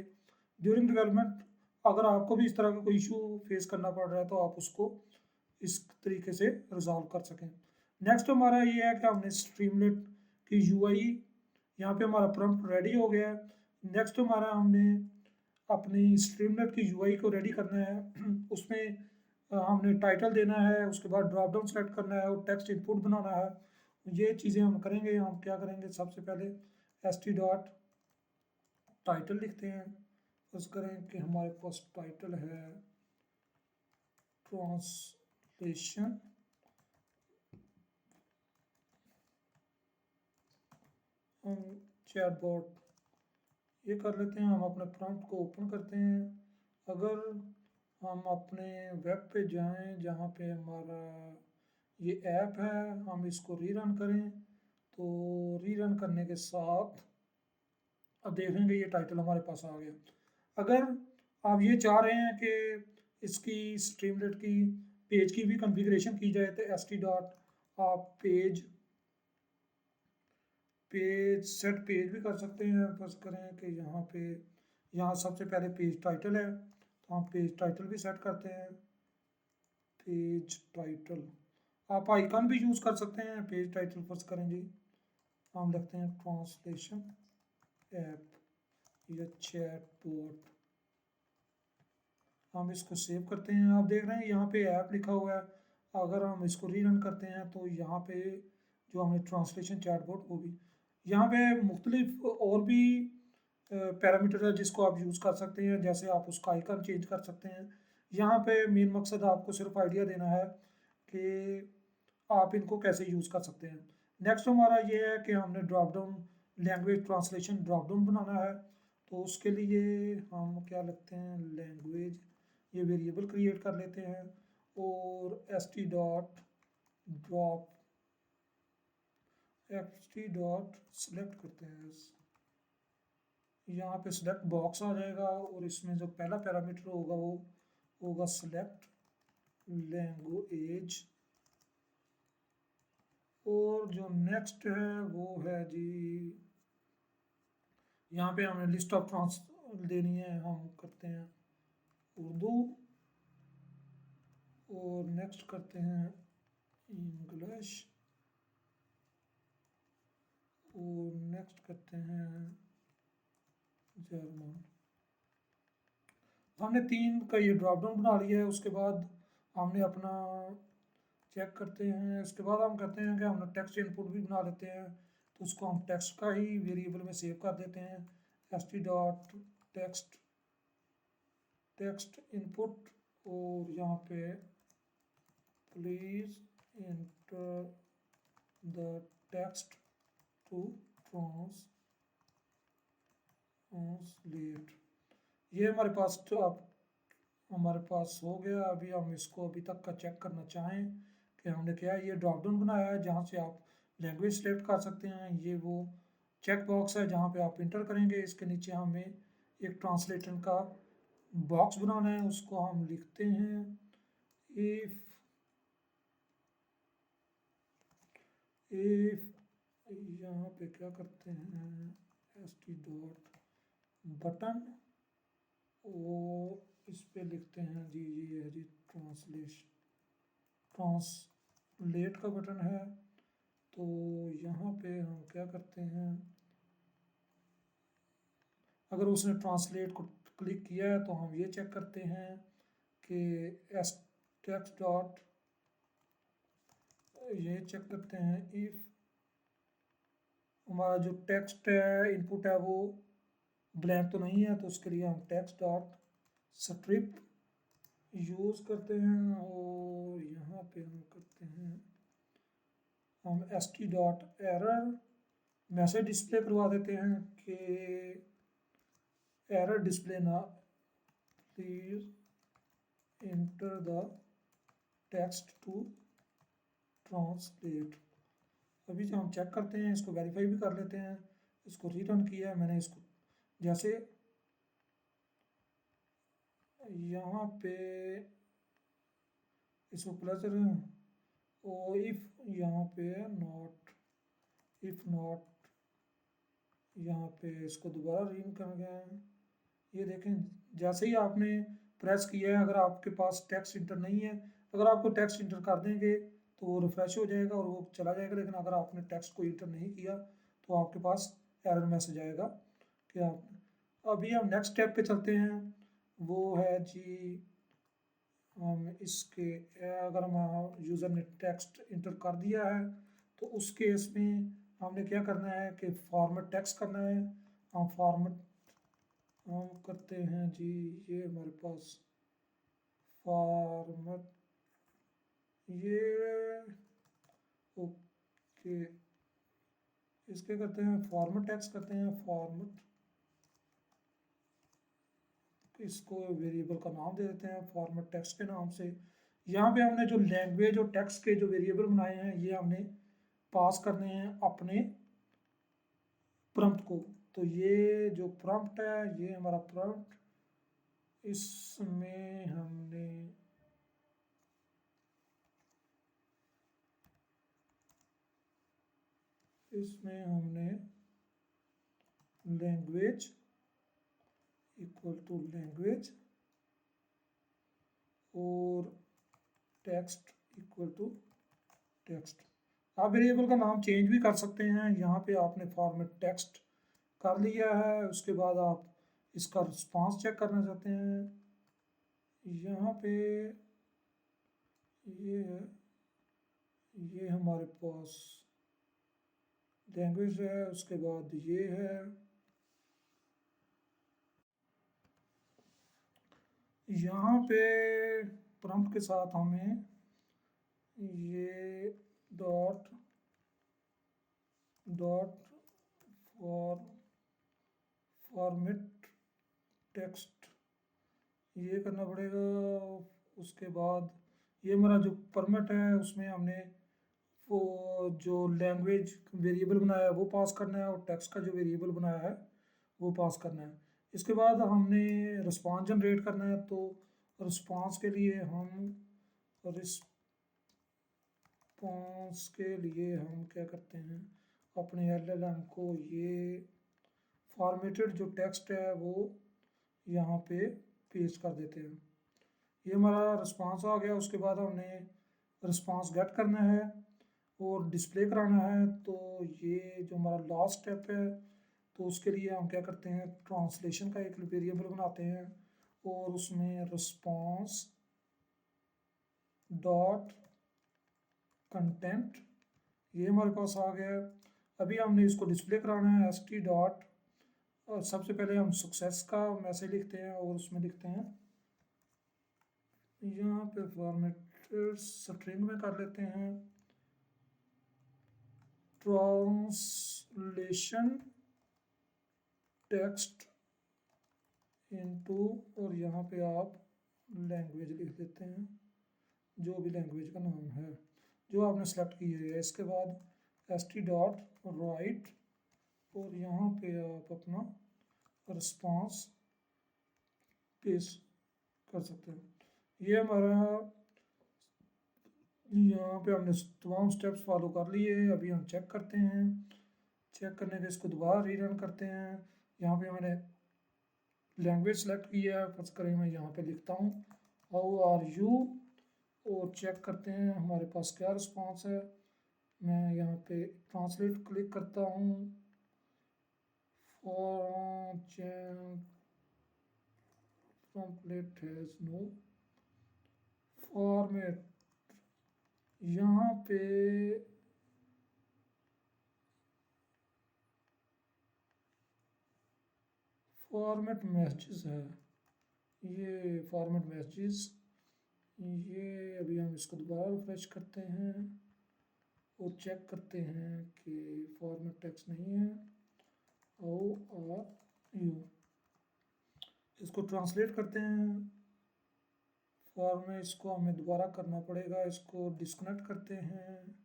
ड्यूरिंग डेवलपमेंट अगर आपको भी इस तरह का कोई इशू फेस करना पड़ रहा है तो आप उसको इस तरीके से रिजॉल्व कर सकें। नेक्स्ट हमारा ये है कि हमने स्ट्रीमलेट की यूआई, यहाँ पे हमारा प्रॉम्प्ट रेडी हो गया है। नेक्स्ट हमारा हमने अपनी स्ट्रीमलेट की यूआई को रेडी करना है। उसमें हमने टाइटल देना है, उसके बाद ड्रॉप डाउन सेलेक्ट करना है और टेक्स्ट इनपुट बनाना है। ये चीज़ें हम करेंगे। हम क्या करेंगे, सबसे पहले st डॉट टाइटल लिखते हैं, फर्स्ट करें कि हमारे पास टाइटल है ट्रांसलेशन चैटबॉट, ये कर लेते हैं। हम अपने प्रॉम्प्ट को ओपन करते हैं। अगर हम अपने वेब पे जाएं जहाँ पे हमारा ये ऐप है, हम इसको रीरन करें, तो रीरन करने के साथ अब देखेंगे ये टाइटल हमारे पास आ गया। अगर आप ये चाह रहे हैं कि इसकी स्ट्रीमलेट की पेज की भी कॉन्फ़िगरेशन की जाए, तो st डॉट आप पेज सेट पेज भी कर सकते हैं। बस करें कि यहाँ सबसे पहले पेज टाइटल है, तो हम पेज टाइटल भी सेट करते हैं। पेज टाइटल आप आइकन भी यूज़ कर सकते हैं। पेज टाइटल फर्स्ट करें जी, हम लिखते हैं ट्रांसलेशन ऐप या चैट बोट, हम इसको सेव करते हैं। आप देख रहे हैं यहाँ पे ऐप लिखा हुआ है। अगर हम इसको रीरन करते हैं तो यहाँ पे जो हमने ट्रांसलेशन चैटबॉट, वो भी यहाँ पे मुख्तलिफ और भी पैरामीटर है जिसको आप यूज़ कर सकते हैं। जैसे आप उसका आइकन चेंज कर सकते हैं। यहाँ पे मेन मकसद आपको सिर्फ आइडिया देना है कि आप इनको कैसे यूज़ कर सकते हैं। नेक्स्ट हमारा ये है कि हमने drop down language translation drop down बनाना है। तो उसके लिए हम क्या लिखते हैं, लैंग्वेज, ये वेरिएबल क्रिएट कर लेते हैं, और st dot drop ft dot select करते हैं, यहाँ पे सिलेक्ट बॉक्स आ जाएगा और इसमें जो पहला पैरामीटर होगा वो होगा सिलेक्ट लैंग्वेज, और जो नेक्स्ट है वो है जी, यहाँ पे हमें लिस्ट ऑफ ट्रांस देनी है, हम करते हैं उर्दू, और नेक्स्ट करते हैं इंग्लिश, और नेक्स्ट करते हैं जर्मन। हमने 3 का ये ड्रॉप डाउन बना लिया है। उसके बाद हमने अपना चेक करते हैं, उसके बाद हम करते हैं कि हमने टेक्स्ट इनपुट भी बना लेते हैं, तो उसको हम टेक्स्ट का ही वेरिएबल में सेव कर देते हैं, st dot text text input, और यहाँ पे please enter the text to translate. ये हमारे पास तो अब हमारे पास हो गया। अभी हम इसको अभी तक का चेक करना चाहें कि हमने क्या ये ड्रॉप डाउन बनाया है जहाँ से आप लैंग्वेज सेलेक्ट कर सकते हैं। ये वो चेक बॉक्स है जहाँ पे आप इंटर करेंगे, इसके नीचे हमें एक ट्रांसलेटर का बॉक्स बनाना है, उसको हम लिखते हैं इफ यहाँ पे क्या करते हैं st डॉट बटन, और इस पे लिखते हैं जी ये है जी ट्रांसलेट का बटन है। तो यहाँ पे हम क्या करते हैं, अगर उसने ट्रांसलेट को क्लिक किया है तो हम ये चेक करते हैं कि एस टेक्स्ट डॉट, ये चेक करते हैं इफ हमारा जो टेक्स्ट है इनपुट है वो ब्लैंक तो नहीं है, तो उसके लिए हम टेक्स्ट डॉट स्ट्रिप यूज़ करते हैं, और यहाँ पे हम करते हैं हम st dot error message display करवा देते हैं कि एरर डिस्प्ले ना, please enter the text to translate. अभी जो हम चेक करते हैं, इसको वेरीफाई भी कर लेते हैं। इसको रीरन किया है मैंने, इसको जैसे यहाँ पे इसको प्लस ओ इफ यहाँ पे नॉट यहाँ पे इसको दोबारा रीन कर गए हैं। ये देखें जैसे ही आपने प्रेस किया है, अगर आपके पास टेक्स्ट इंटर नहीं है, अगर आपको टेक्स्ट इंटर कर देंगे तो वो रिफ्रेश हो जाएगा और वो चला जाएगा, लेकिन अगर आपने टेक्स्ट को इंटर नहीं किया तो आपके पास एरर मैसेज आएगा कि आपने। अभी हम नेक्स्ट स्टेप पे चलते हैं, वो है जी हम इसके अगर हम यूज़र ने टेक्स्ट इंटर कर दिया है तो उस केस में हमने क्या करना है कि फॉर्मेट टेक्स्ट करना है। हम फॉर्मेट हम करते हैं जी, ये हमारे पास फॉर्मेट, ये ओके, इसके करते हैं फॉर्मेट टेक्स्ट करते हैं, फॉर्मेट, इसको वेरिएबल का नाम दे देते हैं फॉर्मेट टेक्स्ट के नाम से। यहाँ पे हमने जो लैंग्वेज और टेक्स्ट के जो वेरिएबल बनाए हैं ये हमने पास करने हैं अपने प्रॉम्प्ट को। तो ये जो प्रॉम्प्ट है ये हमारा प्रॉम्प्ट, इसमें हमने लैंग्वेज इक्वल टू लैंग्वेज और टेक्स्ट इक्वल टू टेक्स्ट। आप वेरिएबल का नाम चेंज भी कर सकते हैं। यहाँ पे आपने फॉर्मेट टेक्स्ट कर लिया है, उसके बाद आप इसका रिस्पांस चेक करना चाहते हैं, यहाँ पे ये है, ये हमारे पास लैंग्वेज है, उसके बाद ये है, यहाँ पे प्रॉम्प्ट के साथ हमें ये डॉट फॉर्मेट टेक्स्ट ये करना पड़ेगा। उसके बाद ये हमारा जो फॉर्मेट है उसमें हमने वो जो लैंग्वेज वेरिएबल बनाया है वो पास करना है, और टेक्स्ट का जो वेरिएबल बनाया है वो पास करना है। इसके बाद हमने रिस्पांस जनरेट करना है, तो रिस्पांस के लिए हम क्या करते हैं, अपने एलएलएम को ये फॉर्मेटेड जो टेक्स्ट है वो यहाँ पे पेस्ट कर देते हैं। ये हमारा रिस्पांस आ गया। उसके बाद हमने रिस्पांस गेट करना है और डिस्प्ले कराना है। तो ये जो हमारा लास्ट स्टेप है, तो उसके लिए हम क्या करते हैं, ट्रांसलेशन का एक वेरिएबल बनाते हैं और उसमें रिस्पांस डॉट कंटेंट ये हमारे पास आ गया है। अभी हमने इसको डिस्प्ले कराना है st डॉट, और सबसे पहले हम सक्सेस का मैसेज लिखते हैं और उसमें लिखते हैं, यहाँ पे फॉर्मेटेड स्ट्रिंग में कर लेते हैं ट्रांसलेशन टेक्स्ट इनटू, और यहाँ पे आप लैंग्वेज लिख देते हैं, जो भी लैंग्वेज का नाम है जो आपने सेलेक्ट की है। इसके बाद st डॉट राइट, और यहाँ पे आप अपना रिस्पांस पेस्ट कर सकते हैं। ये हमारा, यहाँ पे हमने तमाम स्टेप्स फॉलो कर लिए। अभी हम चेक करते हैं। चेक करने के इसको दोबारा रीरन करते हैं। यहाँ पे मैंने लैंग्वेज सेलेक्ट की है, फर्ज करें मैं यहाँ पे लिखता हूँ हाउ आर यू, और चेक करते हैं हमारे पास क्या रिस्पांस है। मैं यहाँ पे ट्रांसलेट क्लिक करता हूँ, template has no format, यहाँ पे फॉर्मेट मैसेज है, ये फॉर्मेट मैसेज, ये अभी हम इसको दोबारा रिफ्रेश करते हैं और चेक करते हैं कि फॉर्मेट टेक्स्ट नहीं है। हाउ आर यू, इसको ट्रांसलेट करते हैं। फॉर्म में इसको हमें दोबारा करना पड़ेगा, इसको डिस्कनेक्ट करते हैं,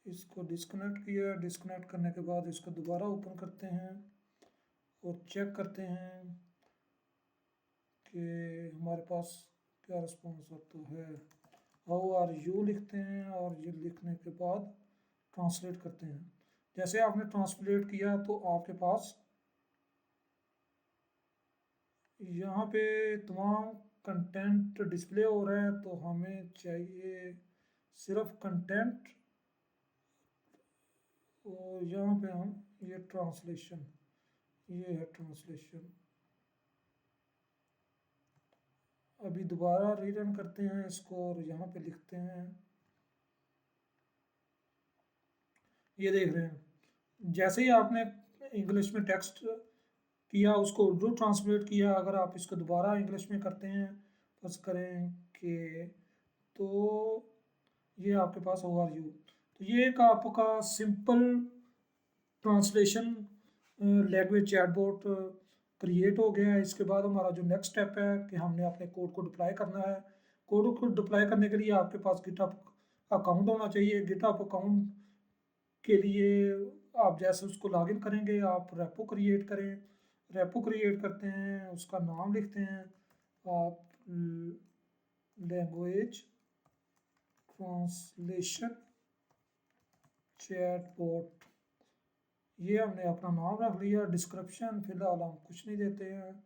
इसको डिस्कनेक्ट किया। डिस्कनेक्ट करने के बाद इसको दोबारा ओपन करते हैं और चेक करते हैं कि हमारे पास क्या रिस्पॉन्स आता है। हाउ आर यू लिखते हैं और ये लिखने के बाद ट्रांसलेट करते हैं। जैसे आपने ट्रांसलेट किया तो आपके पास यहाँ पे तमाम कंटेंट डिस्प्ले हो रहा है। तो हमें चाहिए सिर्फ कंटेंट, और यहाँ पे हम ये ट्रांसलेशन, ये है ट्रांसलेशन। अभी दोबारा रीरन करते हैं इसको और यहाँ पे लिखते हैं, ये देख रहे हैं जैसे ही आपने इंग्लिश में टेक्स्ट किया उसको उर्दू ट्रांसलेट किया, अगर आप इसको दोबारा इंग्लिश में करते हैं बस करें कि, तो ये आपके पास हाउ आर यू। तो ये एक आपका simple translation language chatbot create हो गया है। इसके बाद हमारा जो नेक्स्ट स्टेप है कि हमने अपने कोड को डिप्लॉय करना है। कोड को डिप्लॉय करने के लिए आपके पास गिटहब अकाउंट होना चाहिए। गिटहब अकाउंट के लिए आप जैसे उसको लॉगिन करेंगे, आप रेपो क्रिएट करें। रेपो क्रिएट करते हैं, उसका नाम लिखते हैं आप लैंग्वेज ट्रांसलेशन चैटबॉट, ये हमने अपना नाम रख लिया। डिस्क्रिप्शन फिलहाल हम कुछ नहीं देते हैं,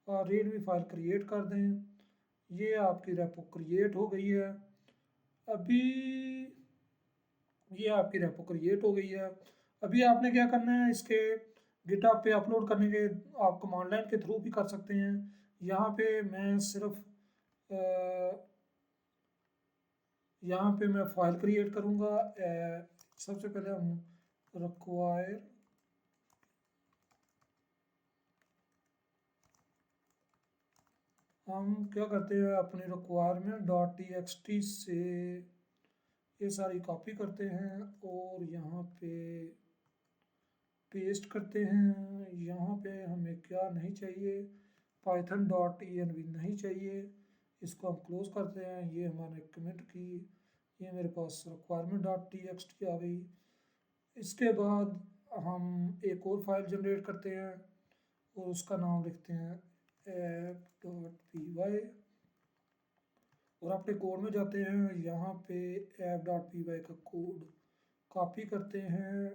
और रीड भी फाइल क्रिएट कर दें। ये आपकी रेपो क्रिएट हो गई है। अभी ये आपकी रेपो क्रिएट हो गई है। अभी आपने क्या करना है, इसके गिटहब पे अपलोड करने के आप कमांड लाइन के थ्रू भी कर सकते हैं। यहाँ पे मैं सिर्फ यहाँ पे मैं फाइल क्रिएट करूँगा। सबसे पहले हम रिक्वायर हम क्या करते हैं, अपने रिक्वायरमेंट डॉट टी से ये सारी कॉपी करते हैं और यहाँ पे पेस्ट करते हैं। यहाँ पे हमें क्या नहीं चाहिए, पाइथन डॉट env नहीं चाहिए, इसको हम क्लोज करते हैं। ये हमारे कमेंट की, ये मेरे पास requirement dot T X T आ गई। इसके बाद हम एक और फाइल जनरेट करते हैं और उसका नाम लिखते हैं app.py, और अपने कोड में जाते हैं। यहाँ पे app.py का कोड कॉपी करते हैं,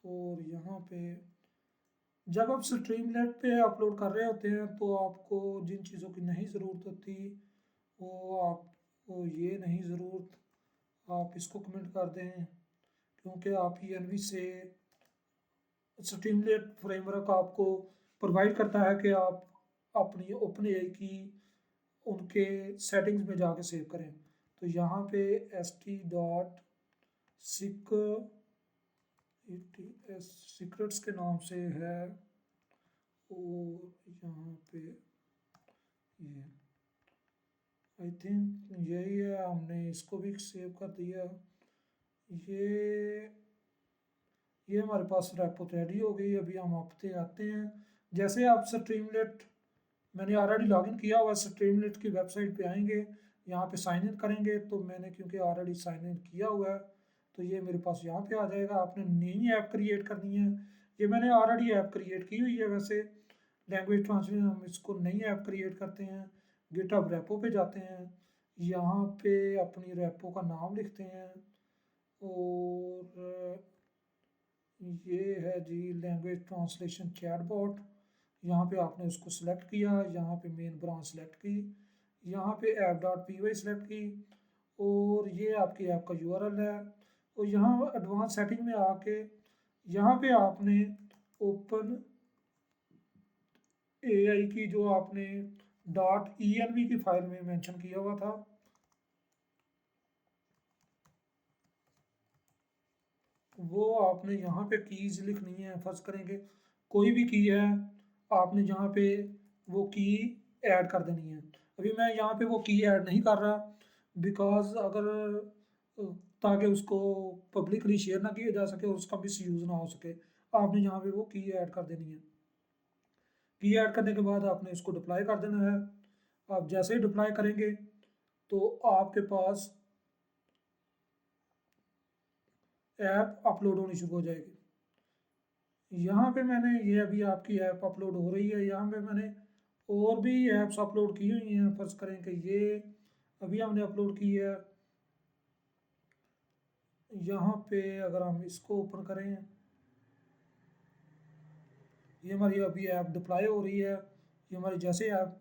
और यहाँ पे जब आप स्ट्रीमलेट पे अपलोड कर रहे होते हैं तो आपको जिन चीज़ों की नहीं ज़रूरत होती वो आपको ये नहीं ज़रूरत, आप इसको कमेंट कर दें, क्योंकि आप ENV से स्ट्रीमलेट फ्रेमवर्क आपको प्रोवाइड करता है कि आप अपनी ओपन एआई की उनके सेटिंग्स में जाके सेव करें। तो यहाँ पे st.sic सीक्रेट्स के नाम से है, और यहाँ पे ये आई थिंक यही है, हमने इसको भी सेव कर दिया। ये हमारे पास रेपो रेडी हो गई। अभी हम आपसे आते हैं, जैसे आप स्ट्रीमलेट, मैंने ऑलरेडी लॉगिन किया हुआ स्ट्रीमलेट की वेबसाइट पे आएंगे, यहाँ पे साइन इन करेंगे। तो मैंने क्योंकि ऑलरेडी साइन इन किया हुआ है तो ये मेरे पास यहाँ पे आ जाएगा। आपने नई ऐप क्रिएट करनी है, ये मैंने ऑलरेडी ऐप क्रिएट की हुई है। वैसे लैंग्वेज ट्रांसलेशन हम इसको नई ऐप क्रिएट करते हैं, गिटहब रेपो पे जाते हैं, यहाँ पे अपनी रेपो का नाम लिखते हैं, और ये है जी लैंग्वेज ट्रांसलेशन चैटबॉट। यहाँ पे आपने उसको सिलेक्ट किया, यहाँ पे मेन ब्रांच सेलेक्ट की, यहाँ पे app.py सेलेक्ट की, और ये आपकी ऐप का URL है। और यहाँ एडवांस सेटिंग में आके यहाँ पे आपने ओपन एआई की जो आपने .env की फाइल में मेंशन किया हुआ था, वो आपने यहाँ पे कीज लिखनी है। फर्ज करेंगे कोई भी की है, आपने यहाँ पे वो की ऐड कर देनी है। अभी मैं यहाँ पे वो की ऐड नहीं कर रहा, बिकॉज अगर ताकि उसको पब्लिकली शेयर ना किया जा सके और उसका मिस यूज़ ना हो सके, आपने यहाँ पे वो की ऐड कर देनी है। की ऐड करने के बाद आपने इसको डिप्लॉय कर देना है। आप जैसे ही डिप्लॉय करेंगे तो आपके पास ऐप अपलोड होनी शुरू हो जाएगी। यहाँ पे मैंने ये अभी आपकी ऐप अपलोड हो रही है, यहाँ पे मैंने और भी ऐप्स अपलोड की हुई हैं। फर्ज करें कि ये अभी हमने अपलोड की है। यहाँ पे अगर हम इसको ओपन करें, ये हमारी अभी ऐप डिप्लॉय हो रही है। ये हमारी जैसे ऐप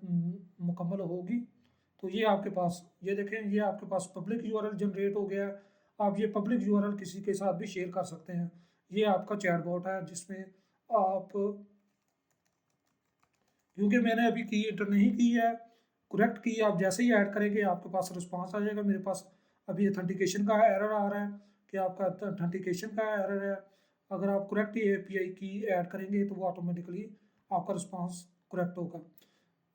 मुकम्मल होगी तो ये आपके पास, ये देखें, ये आपके पास पब्लिक यूआरएल जनरेट हो गया है। आप ये पब्लिक यूआरएल किसी के साथ भी शेयर कर सकते हैं। ये आपका चैटबॉट है जिसमें आप, क्योंकि मैंने अभी की एंटर नहीं की है, करेक्ट की आप जैसे ही ऐड करेंगे आपके पास रिस्पांस आ जाएगा। मेरे पास अभी ऑथेंटिकेशन का एरर आ रहा है कि आपका ऑथेंटिकेशन का एरर है। अगर आप करेक्ट API की ऐड करेंगे तो वो ऑटोमेटिकली आपका रिस्पांस करेक्ट होगा।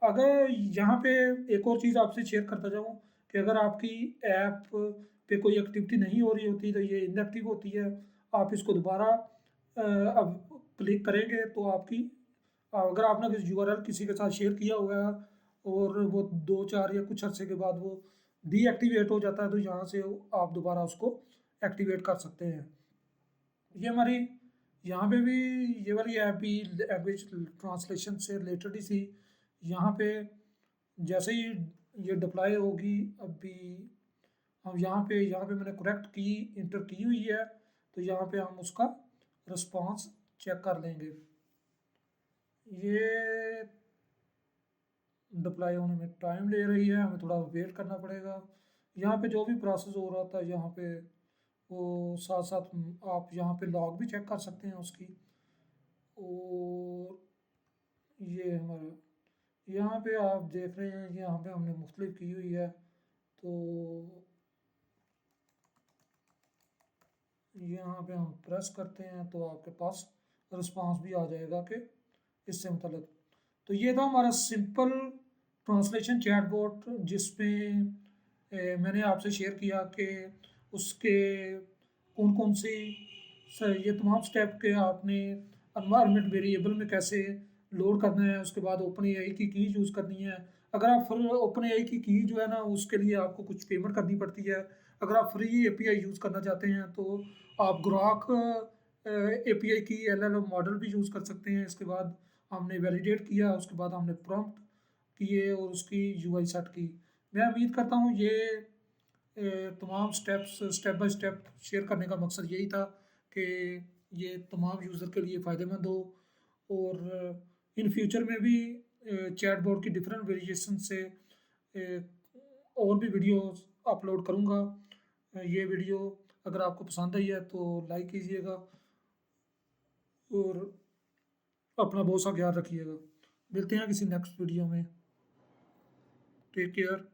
अगर यहाँ पे एक और चीज़ आपसे शेयर करता जाऊँ कि अगर आपकी ऐप पे कोई एक्टिविटी नहीं हो रही होती तो ये इनएक्टिव होती है। आप इसको दोबारा अब क्लिक करेंगे तो आपकी, अगर आपने किसी URL किसी के साथ शेयर किया हुआ है और वो 2-4 या कुछ अर्से के बाद वो डीएक्टिवेट हो जाता है तो यहाँ से आप दोबारा उसको एक्टिवेट कर सकते हैं। ये हमारी यहाँ पे भी ये वाली ऐप भी लैंग्वेज ट्रांसलेशन से रिलेटेड ही थी। यहाँ पे जैसे ही ये डिप्लॉय होगी, अभी हम यहाँ पे मैंने करेक्ट की इंटर की हुई है, तो यहाँ पे हम उसका रिस्पांस चेक कर लेंगे। ये डिप्लॉय होने में टाइम ले रही है, हमें थोड़ा वेट करना पड़ेगा। यहाँ पे जो भी प्रोसेस हो रहा था यहाँ पे वो साथ साथ आप यहाँ पे लॉग भी चेक कर सकते हैं उसकी। और ये हमारा यहाँ पे आप देख रहे हैं कि यहाँ पे हमने मुख्तलिफ की हुई है, तो यहाँ पे हम प्रेस करते हैं तो आपके पास रिस्पांस भी आ जाएगा कि इससे मतलब। तो ये था हमारा सिंपल ट्रांसलेशन चैटबॉट जिसमें मैंने आपसे शेयर किया कि उसके कौन कौन सी ये तमाम स्टेप के आपने एनवायरनमेंट वेरिएबल में कैसे लोड करना है, उसके बाद ओपन एआई की यूज़ करनी है, अगर आप फिर ओपन एआई की जो है ना उसके लिए आपको कुछ पेमेंट करनी पड़ती है। अगर आप फ्री एपीआई यूज़ करना चाहते हैं तो आप ग्राक एपीआई की एलएलएम मॉडल भी यूज़ कर सकते हैं। इसके बाद हमने वैलिडेट किया, उसके बाद हमने प्रॉम्प्ट किए और उसकी यूआई सेट की। मैं उम्मीद करता हूँ ये तमाम steps step by step share करने का मकसद यही था कि ये तमाम यूज़र के लिए फ़ायदेमंद हो और इन फ्यूचर में भी चैटबॉट की डिफरेंट वेरिएशन से और भी वीडियोस अपलोड करूँगा। ये वीडियो अगर आपको पसंद आई है तो लाइक कीजिएगा और अपना बहुत सा ख्याल रखिएगा। मिलते हैं किसी नेक्स्ट वीडियो में। Take care.